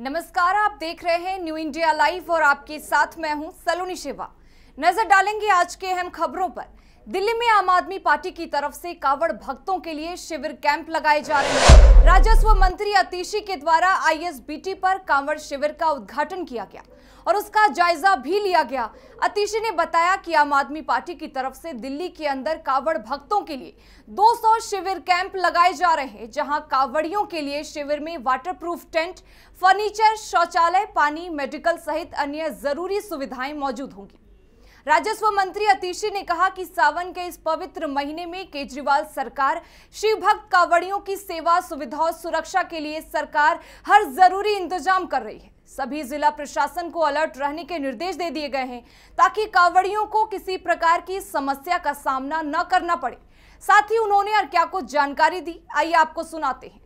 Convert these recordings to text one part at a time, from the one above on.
नमस्कार, आप देख रहे हैं न्यू इंडिया लाइव और आपके साथ मैं हूं सलोनी शिवा। नजर डालेंगे आज के अहम खबरों पर। दिल्ली में आम आदमी पार्टी की तरफ से कावड़ भक्तों के लिए शिविर कैंप लगाए जा रहे हैं। राजस्व मंत्री अतिशी के द्वारा आईएसबीटी पर कांवड़ शिविर का उद्घाटन किया गया और उसका जायजा भी लिया गया। अतिशी ने बताया कि आम आदमी पार्टी की तरफ से दिल्ली के अंदर कावड़ भक्तों के लिए 200 शिविर कैंप लगाए जा रहे हैं, जहां कावड़ियों के लिए शिविर में वाटरप्रूफ टेंट, फर्नीचर, शौचालय, पानी, मेडिकल सहित अन्य जरूरी सुविधाएं मौजूद होंगी। राजस्व मंत्री अतिशी ने कहा कि सावन के इस पवित्र महीने में केजरीवाल सरकार शिव भक्त कावड़ियों की सेवा, सुविधा और सुरक्षा के लिए सरकार हर जरूरी इंतजाम कर रही है। सभी जिला प्रशासन को अलर्ट रहने के निर्देश दे दिए गए हैं ताकि कावड़ियों को किसी प्रकार की समस्या का सामना न करना पड़े। साथ ही उन्होंने और क्या कुछ जानकारी दी, आइए आपको सुनाते हैं।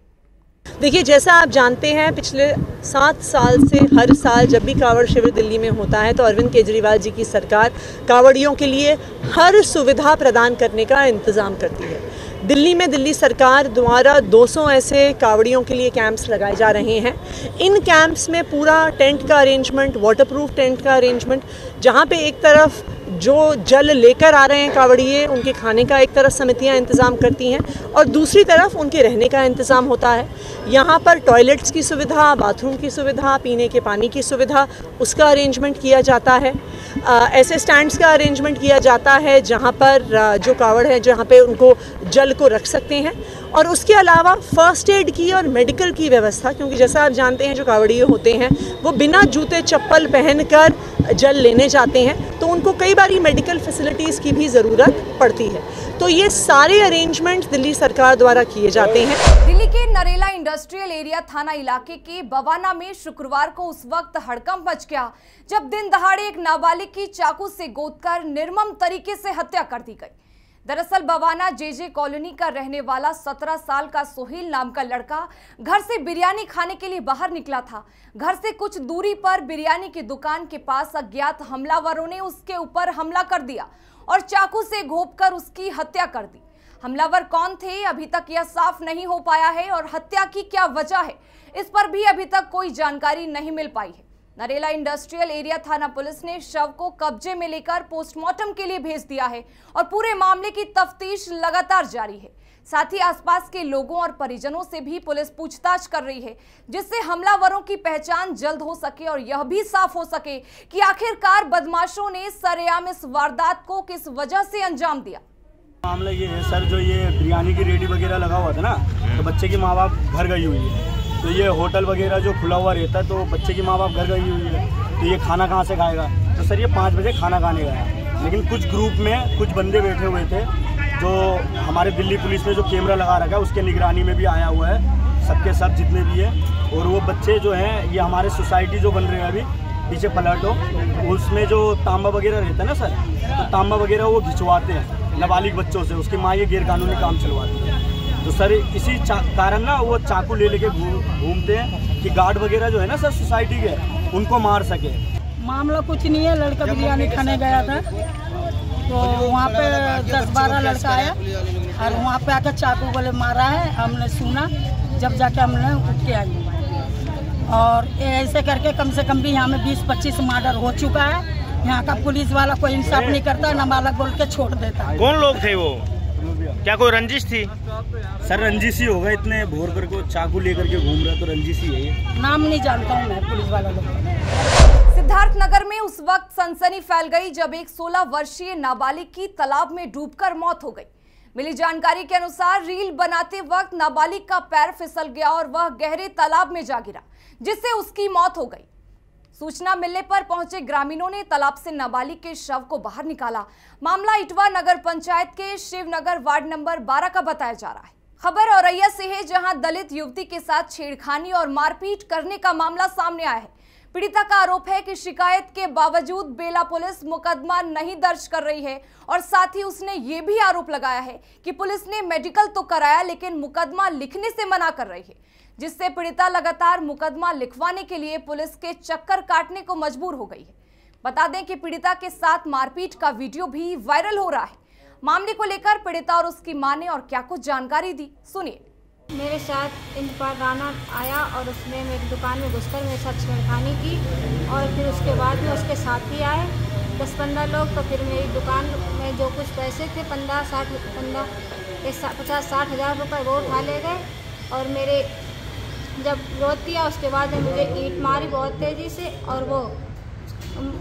देखिए, जैसा आप जानते हैं, पिछले 7 साल से हर साल जब भी कावड़ शिविर दिल्ली में होता है तो अरविंद केजरीवाल जी की सरकार कावड़ियों के लिए हर सुविधा प्रदान करने का इंतज़ाम करती है। दिल्ली में दिल्ली सरकार द्वारा 200 ऐसे कावड़ियों के लिए कैंप्स लगाए जा रहे हैं। इन कैंप्स में पूरा टेंट का अरेंजमेंट, वाटरप्रूफ टेंट का अरेंजमेंट, जहाँ पे एक तरफ जो जल लेकर आ रहे हैं कावड़िए, उनके खाने का एक तरफ समितियां इंतज़ाम करती हैं और दूसरी तरफ उनके रहने का इंतज़ाम होता है। यहाँ पर टॉयलेट्स की सुविधा, बाथरूम की सुविधा, पीने के पानी की सुविधा, उसका अरेंजमेंट किया जाता है। ऐसे स्टैंड्स का अरेंजमेंट किया जाता है जहाँ पर जो कावड़ है, जहाँ पे उनको जल को रख सकते हैं। और उसके अलावा फर्स्ट एड की और मेडिकल की व्यवस्था, क्योंकि जैसा आप जानते हैं जो कावड़िए होते हैं वो बिना जूते चप्पल पहनकर जल लेने जाते हैं, तो उनको कई बारी मेडिकल फैसिलिटीज़ की भी ज़रूरत पड़ती है। तो ये सारे अरेंजमेंट दिल्ली सरकार द्वारा किए जाते हैं। दिल्ली के नरेला इंडस्ट्रियल एरिया थाना इलाके के बवाना में शुक्रवार को उस वक्त हड़कंप मच गया जब दिन दहाड़े एक नाबालिग की चाकू से गोदकर निर्मम तरीके से हत्या कर दी गई। दरअसल बवाना जेजे कॉलोनी का रहने वाला 17 साल का सोहेल नाम का लड़का घर से बिरयानी खाने के लिए बाहर निकला था। घर से कुछ दूरी पर बिरयानी की दुकान के पास अज्ञात हमलावरों ने उसके ऊपर हमला कर दिया और चाकू से घोंपकर उसकी हत्या कर दी। हमलावर कौन थे, अभी तक यह साफ नहीं हो पाया है और हत्या की क्या वजह है, इस पर भी अभी तक कोई जानकारी नहीं मिल पाई है। नरेला इंडस्ट्रियल एरिया थाना पुलिस ने शव को कब्जे में लेकर पोस्टमार्टम के लिए भेज दिया है और पूरे मामले की तफ्तीश लगातार जारी है। साथ ही आसपास के लोगों और परिजनों से भी पुलिस पूछताछ कर रही है, जिससे हमलावरों की पहचान जल्द हो सके और यह भी साफ हो सके कि आखिरकार बदमाशों ने सरेआम इस वारदात को किस वजह से अंजाम दिया। मामला ये है सर, जो ये बिरयानी की रेडी वगैरह लगा हुआ था ना, तो बच्चे की माँ बाप घर गई हुई है। तो ये होटल वगैरह जो खुला हुआ रहता है, तो बच्चे की माँ बाप घर गई हुई है, तो ये खाना कहाँ से खाएगा। तो सर ये 5 बजे खाना खाने गया, लेकिन कुछ ग्रुप में कुछ बंदे बैठे हुए थे जो हमारे दिल्ली पुलिस ने जो कैमरा लगा रखा है उसके निगरानी में भी आया हुआ है, सबके सब जितने भी है। और वो बच्चे जो हैं, ये हमारे सोसाइटी जो बन रहे हैं अभी पीछे पलटो, उसमें जो तांबा वगैरह रहता है ना सर, तो तांबा वगैरह वो घिंचवाते हैं नाबालिग बच्चों से, उसकी माँ ये गैरकानूनी काम चलवाती है। तो सर इसी कारण ना वो चाकू ले लेके घूमते हैं कि गार्ड वगैरह जो है ना सर सोसाइटी के, उनको मार सके। मामला कुछ नहीं है, लड़का बिरयानी खाने गया था तो वहाँ पे 10-12 लड़का आया और वहाँ पे आकर चाकू वाले मारा है। हमने सुना, जब जाके हमने उठ के आई और ऐसे करके कम से कम भी यहाँ में 20-25 मर्डर हो चुका है। यहाँ का पुलिस वाला कोई इंसाफ नहीं करता, नाबालग बोल के छोड़ देता। कौन लोग थे वो? क्या कोई रंजिश थी? सर रंजिश ही होगा, इतने भोर करके चाकू लेकर के घूम रहा, तो रंजिश ही है ये। नाम नहीं जानता हूँ मैं पुलिस वाला लोग। सिद्धार्थनगर में उस वक्त सनसनी फैल गई जब एक 16 वर्षीय नाबालिग की तालाब में डूबकर मौत हो गई। मिली जानकारी के अनुसार रील बनाते वक्त नाबालिग का पैर फिसल गया और वह गहरे तालाब में जा गिरा, जिससे उसकी मौत हो गई। सूचना मिलने पर पहुंचे ग्रामीणों ने तालाब से नाबालिग के शव को बाहर निकाला। मामला इटवा नगर पंचायत के शिवनगर वार्ड नंबर 12 का बताया जा रहा है। खबर औरैया से है, जहां दलित युवती के साथ छेड़खानी और मारपीट करने का मामला सामने आया है। पीड़िता का आरोप है कि शिकायत के बावजूद बेला पुलिस मुकदमा नहीं दर्ज कर रही है और साथ ही उसने ये भी आरोप लगाया है कि पुलिस ने मेडिकल तो कराया लेकिन मुकदमा लिखने से मना कर रही है, जिससे पीड़िता लगातार मुकदमा लिखवाने के लिए पुलिस के चक्कर काटने को मजबूर हो गई है। बता दें कि पीड़िता के साथ मारपीट का वीडियो भी वायरल हो रहा है। मामले को लेकर पीड़िता और उसकी मां ने और क्या कुछ जानकारी दी, सुनिए। मेरे साथ इंतजार राना आया और उसने मेरी दुकान में घुसकर मेरे साथ छेड़खानी की और फिर उसके बाद में उसके साथी आए 10-15 लोग। तो फिर मेरी दुकान में जो कुछ पैसे थे 50-60 हज़ार रुपये वो उठा ले गए और मेरे जब विरोध किया उसके बाद में मुझे ईंट मारी बहुत तेज़ी से और वो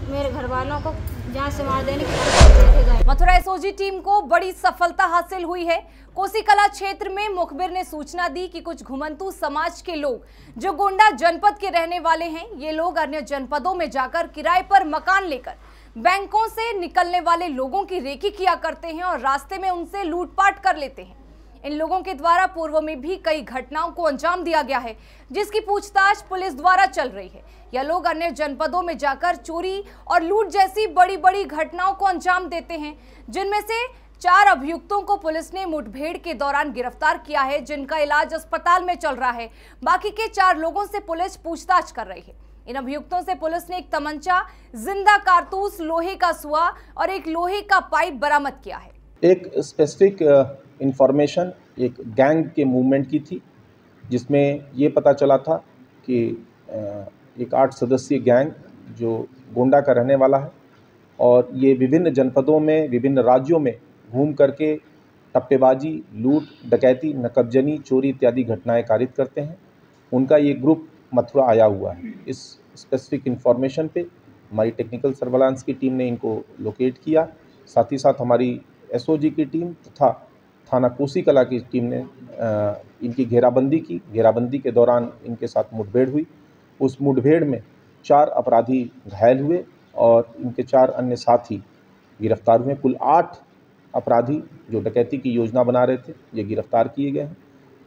मेरे घर वालों को जान से मार देने की। मथुरा एसओजी टीम को बड़ी सफलता हासिल हुई है। कोसी कला क्षेत्र में मुखबिर ने सूचना दी कि कुछ घुमंतू समाज के लोग जो गोंडा जनपद के रहने वाले हैं, ये लोग अन्य जनपदों में जाकर किराए पर मकान लेकर बैंकों से निकलने वाले लोगों की रेकी किया करते हैं और रास्ते में उनसे लूटपाट कर लेते हैं। इन लोगों के द्वारा पूर्व में भी कई घटनाओं को अंजाम दिया गया है, जिसकी पूछताछ पुलिस द्वारा चल रही है। यह लोग अन्य जनपदों में जाकर चोरी और लूट जैसी बड़ी बड़ी घटनाओं को अंजाम देते हैं, जिनमें से 4 अभियुक्तों को पुलिस ने मुठभेड़ के दौरान गिरफ्तार किया है, जिनका इलाज अस्पताल में चल रहा है। बाकी के 4 लोगों से पुलिस पूछताछ कर रही है। इन अभियुक्तों से पुलिस ने एक तमंचा, जिंदा कारतूस, लोहे का सुआ और एक लोहे का पाइप बरामद किया है। एक स्पेसिफिक इंफॉर्मेशन एक गैंग के मूवमेंट की थी, जिसमें ये पता चला था कि एक 8 सदस्यीय गैंग जो गोंडा का रहने वाला है और ये विभिन्न जनपदों में, विभिन्न राज्यों में घूम करके टप्पेबाजी, लूट, डकैती, नकबजनी, चोरी इत्यादि घटनाएं कारित करते हैं। उनका ये ग्रुप मथुरा आया हुआ है। इस स्पेसिफिक इंफॉर्मेशन पे हमारी टेक्निकल सर्वेलांस की टीम ने इनको लोकेट किया। साथ ही साथ हमारी एसओजी की टीम तथा थाना कोसी कला की टीम ने इनकी घेराबंदी की। घेराबंदी के दौरान इनके साथ मुठभेड़ हुई। उस मुठभेड़ में 4 अपराधी घायल हुए और इनके 4 अन्य साथी गिरफ्तार हुए। कुल 8 अपराधी जो डकैती की योजना बना रहे थे, ये गिरफ्तार किए गए हैं।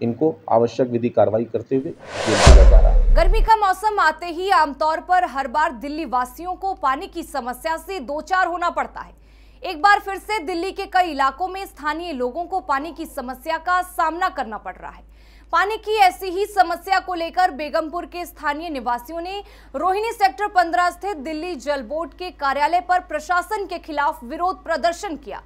इनको आवश्यक विधि कार्रवाई करते हुए जेल भेजा जा रहा है। गर्मी का मौसम आते ही आमतौर पर हर बार दिल्ली वासियों को पानी की समस्या से दो चार होना पड़ता है। एक बार फिर से दिल्ली के कई इलाकों में स्थानीय लोगों को पानी की समस्या का सामना करना पड़ रहा है। पानी की ऐसी ही समस्या को लेकर बेगमपुर के स्थानीय निवासियों ने रोहिणी सेक्टर 15 स्थित दिल्ली जल बोर्ड के कार्यालय पर प्रशासन के खिलाफ विरोध प्रदर्शन किया।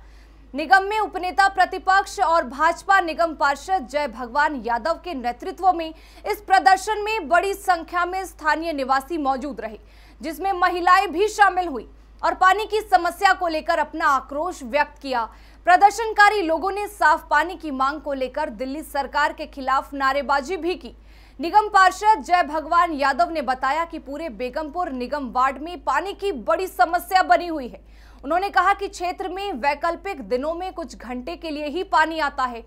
निगम में उपनेता प्रतिपक्ष और भाजपा निगम पार्षद जय भगवान यादव के नेतृत्व में इस प्रदर्शन में बड़ी संख्या में स्थानीय निवासी मौजूद रहे, जिसमें महिलाएं भी शामिल हुई और पानी की समस्या को लेकर अपना आक्रोश व्यक्त किया। प्रदर्शनकारी लोगों ने साफ पानी की मांग को लेकर दिल्ली सरकार के खिलाफ नारेबाजी भी की। निगम पार्षद जय भगवान यादव ने बताया कि पूरे बेगमपुर निगम वार्ड में पानी की बड़ी समस्या बनी हुई है। उन्होंने कहा कि क्षेत्र में वैकल्पिक दिनों में कुछ घंटे के लिए ही पानी आता है।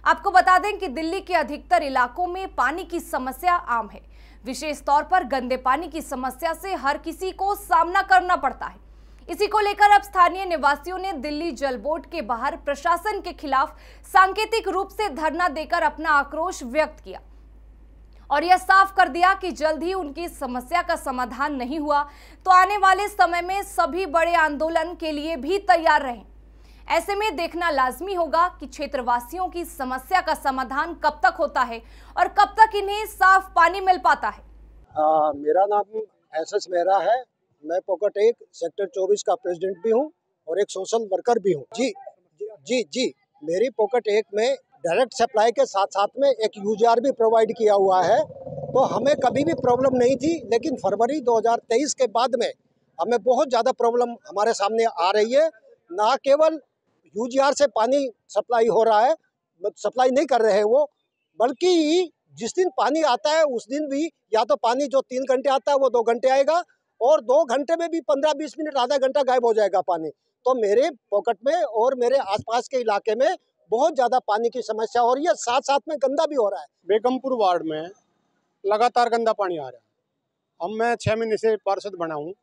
आपको बता दें कि दिल्ली के अधिकतर इलाकों में पानी की समस्या आम है। विशेष तौर पर गंदे पानी की समस्या से हर किसी को सामना करना पड़ता है। इसी को लेकर अब स्थानीय निवासियों ने दिल्ली जल बोर्ड के बाहर प्रशासन के खिलाफ सांकेतिक रूप से धरना देकर अपना आक्रोश व्यक्त किया और यह साफ कर दिया कि जल्द ही उनकी समस्या का समाधान नहीं हुआ तो आने वाले समय में सभी बड़े आंदोलन के लिए भी तैयार रहें। ऐसे में देखना लाजमी होगा कि क्षेत्रवासियों की समस्या का समाधान कब तक होता है और कब तक इन्हें साफ पानी मिल पाता है। मेरा नाम एसएस मेहरा है। मैं पॉकेट 1 सेक्टर 24 का प्रेसिडेंट भी हूँ और एक सोशल वर्कर भी हूँ। जी मेरी पॉकेट 1 में डायरेक्ट सप्लाई के साथ साथ में एक यूजीआर भी प्रोवाइड किया हुआ है, तो हमें कभी भी प्रॉब्लम नहीं थी। लेकिन फरवरी 2023 के बाद में हमें बहुत ज़्यादा प्रॉब्लम हमारे सामने आ रही है। ना केवल यूजीआर से पानी सप्लाई हो रहा है, सप्लाई नहीं कर रहे हैं वो, बल्कि जिस दिन पानी आता है उस दिन भी या तो पानी जो 3 घंटे आता है वो 2 घंटे आएगा और 2 घंटे में भी 15-20 मिनट आधा घंटा गायब हो जाएगा पानी। तो मेरे पॉकेट में और मेरे आसपास के इलाके में बहुत ज़्यादा पानी की समस्या हो रही है, साथ साथ में गंदा भी हो रहा है। बेगमपुर वार्ड में लगातार गंदा पानी आ रहा है। अब मैं 6 महीने से पार्षद बना हूँ।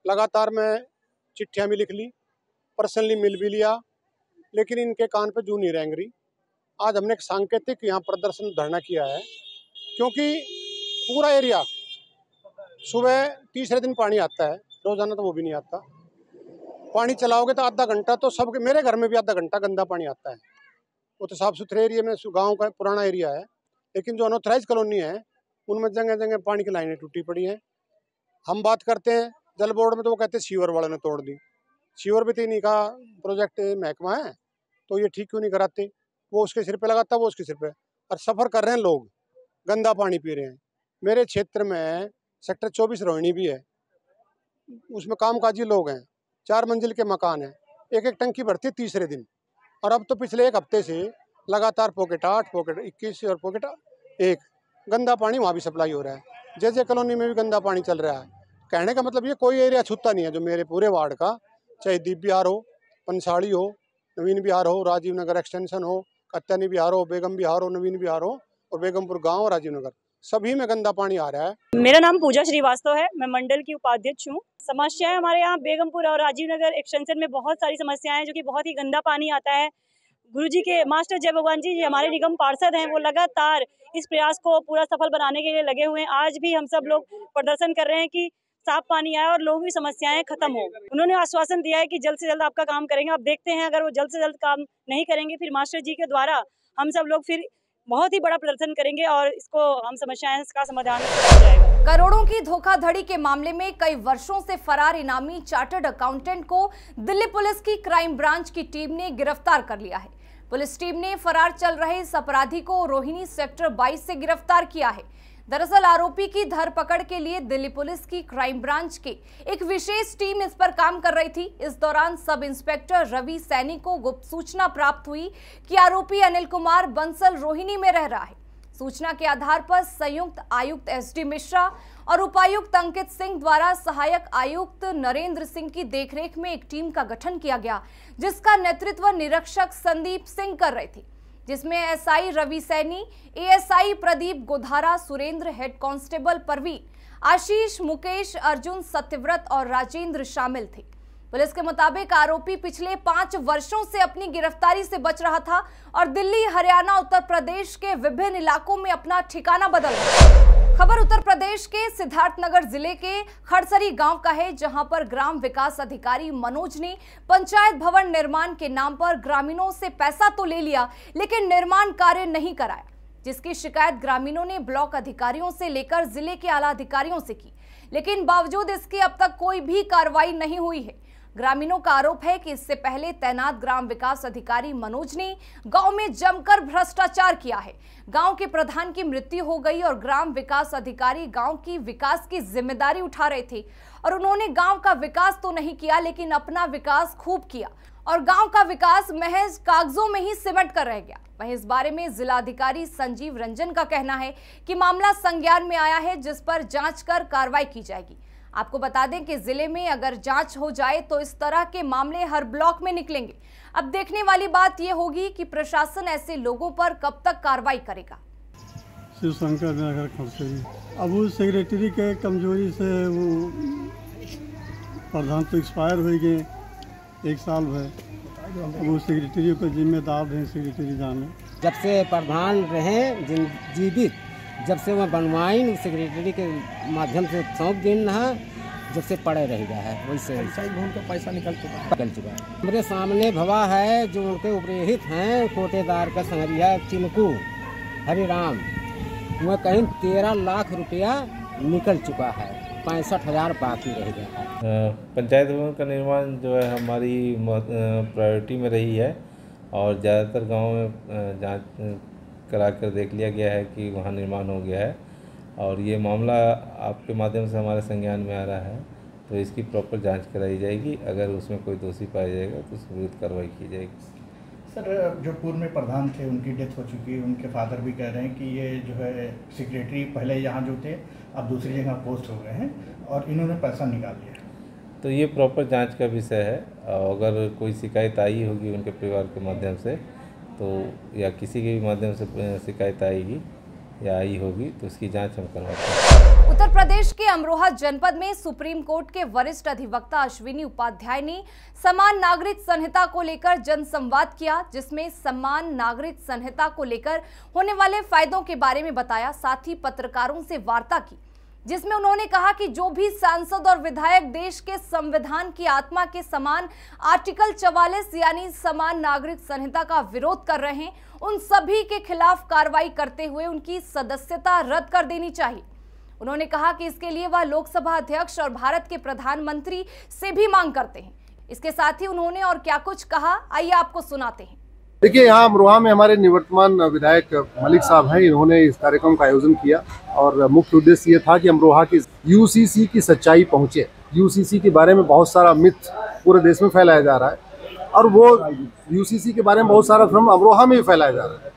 लगातार मैं चिट्ठियाँ भी लिख ली, पर्सनली मिल भी लिया, लेकिन इनके कान पे जू नहीं रेंग रही। आज हमने एक सांकेतिक यहाँ प्रदर्शन धरना किया है, क्योंकि पूरा एरिया सुबह तीसरे दिन पानी आता है, रोजाना तो वो भी नहीं आता। पानी चलाओगे तो आधा घंटा तो सबके, मेरे घर में भी आधा घंटा गंदा पानी आता है। वो तो साफ सुथरे एरिया में, गांव का पुराना एरिया है, लेकिन जो अनऑथराइज कॉलोनी है उनमें जगह जगह पानी की लाइनें टूटी पड़ी हैं। हम बात करते हैं जल बोर्ड में तो वो कहते हैं सीवर वालों ने तोड़ दी। सीवर भी तो इन्हीं का प्रोजेक्ट महकमा है, तो ये ठीक क्यों नहीं कराते? वो उसके सिर पे लगाता है, वो उसके सिर पे। और सफ़र कर रहे हैं लोग, गंदा पानी पी रहे हैं। मेरे क्षेत्र में सेक्टर 24 रोहिणी भी है, उसमें कामकाजी लोग हैं, 4 मंजिल के मकान हैं, एक टंकी भरती है तीसरे दिन। और अब तो पिछले 1 हफ्ते से लगातार पॉकेट 8, पॉकेट 21 और पॉकेट 1 गंदा पानी वहाँ भी सप्लाई हो रहा है। जैसे कॉलोनी में भी गंदा पानी चल रहा है। कहने का मतलब ये कोई एरिया छूटता नहीं है जो मेरे पूरे वार्ड का, चाहे दीप बिहार हो, पंसाड़ी हो, नवीन बिहार हो, राजीव नगर एक्सटेंशन हो, कत्यानी बिहार हो, बेगम बिहार हो, नवीन बिहार हो और बेगमपुर गांव, राजीव नगर, सभी में गंदा पानी आ रहा है। मेरा नाम पूजा श्रीवास्तव है, मैं मंडल की उपाध्यक्ष हूँ। समस्याएं हमारे यहाँ बेगमपुर और राजीव नगर एक्सटेंशन में बहुत सारी समस्याएं हैं, जो कि बहुत ही गंदा पानी आता है। गुरुजी के मास्टर जय भगवान जी हमारे निगम पार्षद हैं, वो लगातार इस प्रयास को पूरा सफल बनाने के लिए लगे हुए हैं। आज भी हम सब लोग प्रदर्शन कर रहे हैं कि साफ पानी आए और लोगों की समस्याएं खत्म हो। उन्होंने आश्वासन दिया है कि जल्द से जल्द आपका काम करेंगे। अब देखते हैं, अगर वो जल्द से जल्द काम नहीं करेंगे, फिर मास्टर जी के द्वारा हम सब लोग फिर बहुत ही बड़ा प्रदर्शन करेंगे और इसको हम समस्याएं का समाधान किया जाएगा। करोड़ों की धोखाधड़ी के मामले में कई वर्षों से फरार इनामी चार्टर्ड अकाउंटेंट को दिल्ली पुलिस की क्राइम ब्रांच की टीम ने गिरफ्तार कर लिया है। पुलिस टीम ने फरार चल रहे इस अपराधी को रोहिणी सेक्टर 22 से गिरफ्तार किया है। दरअसल आरोपी की धरपकड़ के लिए दिल्ली पुलिस की क्राइम ब्रांच की एक विशेष टीम इस पर काम कर रही थी। इस दौरान सब इंस्पेक्टर रवि सैनी को गुप्त सूचना प्राप्त हुई कि आरोपी अनिल कुमार बंसल रोहिणी में रह रहा है। सूचना के आधार पर संयुक्त आयुक्त SD मिश्रा और उपायुक्त अंकित सिंह द्वारा सहायक आयुक्त नरेंद्र सिंह की देखरेख में एक टीम का गठन किया गया, जिसका नेतृत्व निरीक्षक संदीप सिंह कर रहे थे, जिसमें SI Ravi Saini, ASI Pradeep Godhara, Surendra, head constable Parveen, Ashish, Mukesh, Arjun, Satyavrat और राजेंद्र शामिल थे। पुलिस के मुताबिक आरोपी पिछले 5 वर्षों से अपनी गिरफ्तारी से बच रहा था और दिल्ली, हरियाणा, उत्तर प्रदेश के विभिन्न इलाकों में अपना ठिकाना बदल रहा था। खबर उत्तर प्रदेश के सिद्धार्थनगर जिले के खड़सरी गांव का है, जहां पर ग्राम विकास अधिकारी मनोज ने पंचायत भवन निर्माण के नाम पर ग्रामीणों से पैसा तो ले लिया, लेकिन निर्माण कार्य नहीं कराया, जिसकी शिकायत ग्रामीणों ने ब्लॉक अधिकारियों से लेकर जिले के आला अधिकारियों से की, लेकिन बावजूद इसके अब तक कोई भी कार्रवाई नहीं हुई है। ग्रामीणों का आरोप है कि इससे पहले तैनात ग्राम विकास अधिकारी मनोज ने गांव में जमकर भ्रष्टाचार किया है। गांव के प्रधान की मृत्यु हो गई और ग्राम विकास अधिकारी गांव की विकास की जिम्मेदारी उठा रहे थे और उन्होंने गांव का विकास तो नहीं किया, लेकिन अपना विकास खूब किया और गांव का विकास महज कागजों में ही सिमट कर रह गया। वहीं इस बारे में जिलाधिकारी संजीव रंजन का कहना है कि मामला संज्ञान में आया है, जिस पर जांच कर कार्रवाई की जाएगी। आपको बता दें कि जिले में अगर जांच हो जाए तो इस तरह के मामले हर ब्लॉक में निकलेंगे। अब देखने वाली बात यह होगी कि प्रशासन ऐसे लोगों पर कब तक कार्रवाई करेगा। शिव शंकर नगर खड़सरी, अब उस सेक्रेटरी के कमजोरी से वो प्रधान तो एक्सपायर हो गए, 1 साल भर। अब वो सेक्रेटरी को जिम्मेदार रहे सेक्रेटरी जाने। जब से प्रधान रहे जीवित, जब से वह बनवाइन सेक्रेटरी के माध्यम से सौंप दिन है, जब से पड़े रह गया है, वैसे उनका पैसा निकल चुका है। मेरे सामने भवा है जो उनके उपरेहित हैं, कोटेदार का संगरिया चिनकू हरिराम, वह कहीं 13 लाख रुपया निकल चुका है, 65,000 बाकी रह गया है। पंचायत भवन का निर्माण जो है हमारी प्रायोरिटी में रही है और ज़्यादातर गाँव में जाँच करा कर देख लिया गया है कि वहाँ निर्माण हो गया है और ये मामला आपके माध्यम से हमारे संज्ञान में आ रहा है, तो इसकी प्रॉपर जांच कराई जाएगी। अगर उसमें कोई दोषी पाया जाएगा तो उसके विरुद्ध कार्रवाई की जाएगी। सर, जो पूर्व में प्रधान थे उनकी डेथ हो चुकी है, उनके फादर भी कह रहे हैं कि ये जो है सेक्रेटरी पहले यहाँ जो थे अब दूसरी जगह पोस्ट हो गए हैं और इन्होंने पैसा निकाल लिया। तो ये प्रॉपर जाँच का विषय है। अगर कोई शिकायत आई होगी उनके परिवार के माध्यम से तो या किसी के भी माध्यम से शिकायत आएगी या आई होगी तो उसकी जांच हम करवाते हैं। उत्तर प्रदेश के अमरोहा जनपद में सुप्रीम कोर्ट के वरिष्ठ अधिवक्ता अश्विनी उपाध्याय ने समान नागरिक संहिता को लेकर जनसंवाद किया, जिसमें समान नागरिक संहिता को लेकर होने वाले फायदों के बारे में बताया। साथ ही पत्रकारों से वार्ता की, जिसमें उन्होंने कहा कि जो भी सांसद और विधायक देश के संविधान की आत्मा के समान आर्टिकल 44 यानी समान नागरिक संहिता का विरोध कर रहे हैं, उन सभी के खिलाफ कार्रवाई करते हुए उनकी सदस्यता रद्द कर देनी चाहिए। उन्होंने कहा कि इसके लिए वह लोकसभा अध्यक्ष और भारत के प्रधानमंत्री से भी मांग करते हैं। इसके साथ ही उन्होंने और क्या कुछ कहा, आइए आपको सुनाते हैं। देखिए, यहाँ अमरोहा में हमारे निवर्तमान विधायक मलिक साहब हैं, इन्होंने इस कार्यक्रम का आयोजन किया और मुख्य उद्देश्य ये था कि अमरोहा की यूसीसी की सच्चाई पहुँचे। यूसीसी के बारे में बहुत सारा मिथ पूरे देश में फैलाया जा रहा है और वो यूसीसी के बारे में बहुत सारा भ्रम अमरोहा में भी फैलाया जा रहा है।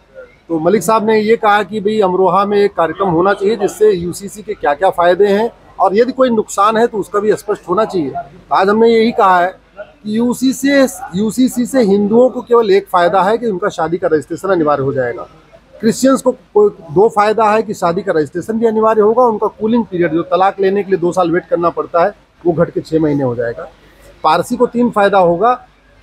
तो मलिक साहब ने ये कहा कि भाई अमरोहा में एक कार्यक्रम होना चाहिए जिससे यूसीसी के क्या क्या फ़ायदे हैं और यदि कोई नुकसान है तो उसका भी स्पष्ट होना चाहिए। आज हमने यही कहा है कि यूसीसी से हिंदुओं को केवल एक फ़ायदा है कि उनका शादी का रजिस्ट्रेशन अनिवार्य हो जाएगा। क्रिश्चियंस को दो फायदा है कि शादी का रजिस्ट्रेशन भी अनिवार्य होगा, उनका कूलिंग पीरियड जो तलाक लेने के लिए 2 साल वेट करना पड़ता है वो घट के 6 महीने हो जाएगा। पारसी को 3 फायदा होगा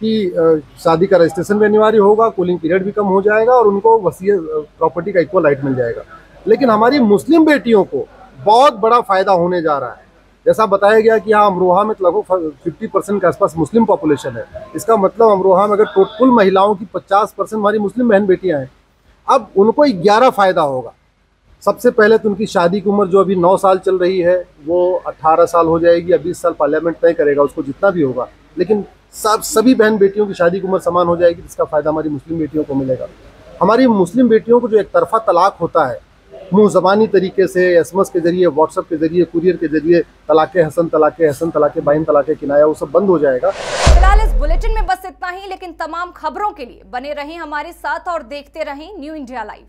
कि शादी का रजिस्ट्रेशन भी अनिवार्य होगा, कूलिंग पीरियड भी कम हो जाएगा और उनको वसीयत प्रॉपर्टी का इक्वल राइट मिल जाएगा। लेकिन हमारी मुस्लिम बेटियों को बहुत बड़ा फायदा होने जा रहा है। जैसा बताया गया कि यहाँ अमरोहा में लगभग 50% के आसपास मुस्लिम पॉपुलेशन है। इसका मतलब अमरोहा में अगर कुल महिलाओं की 50% हमारी मुस्लिम बहन बेटियाँ हैं, अब उनको 11 फायदा होगा। सबसे पहले तो उनकी शादी की उम्र जो अभी 9 साल चल रही है वो 18 साल हो जाएगी या 20 साल पार्लियामेंट तय करेगा उसको जितना भी होगा, लेकिन सभी बहन बेटियों की शादी की उम्र समान हो जाएगी, जिसका फ़ायदा हमारी मुस्लिम बेटियों को मिलेगा। हमारी मुस्लिम बेटियों को जो एक तरफा तलाक होता है मुँह ज़बानी तरीके से SMS के जरिए, व्हाट्सएप के जरिए, कुरियर के जरिए तलाक़े हसन, तलाक़े बाइन, तलाक़े किनाया, वो सब बंद हो जाएगा। फिलहाल इस बुलेटिन में बस इतना ही, लेकिन तमाम खबरों के लिए बने रहें हमारे साथ और देखते रहें न्यू इंडिया लाइव।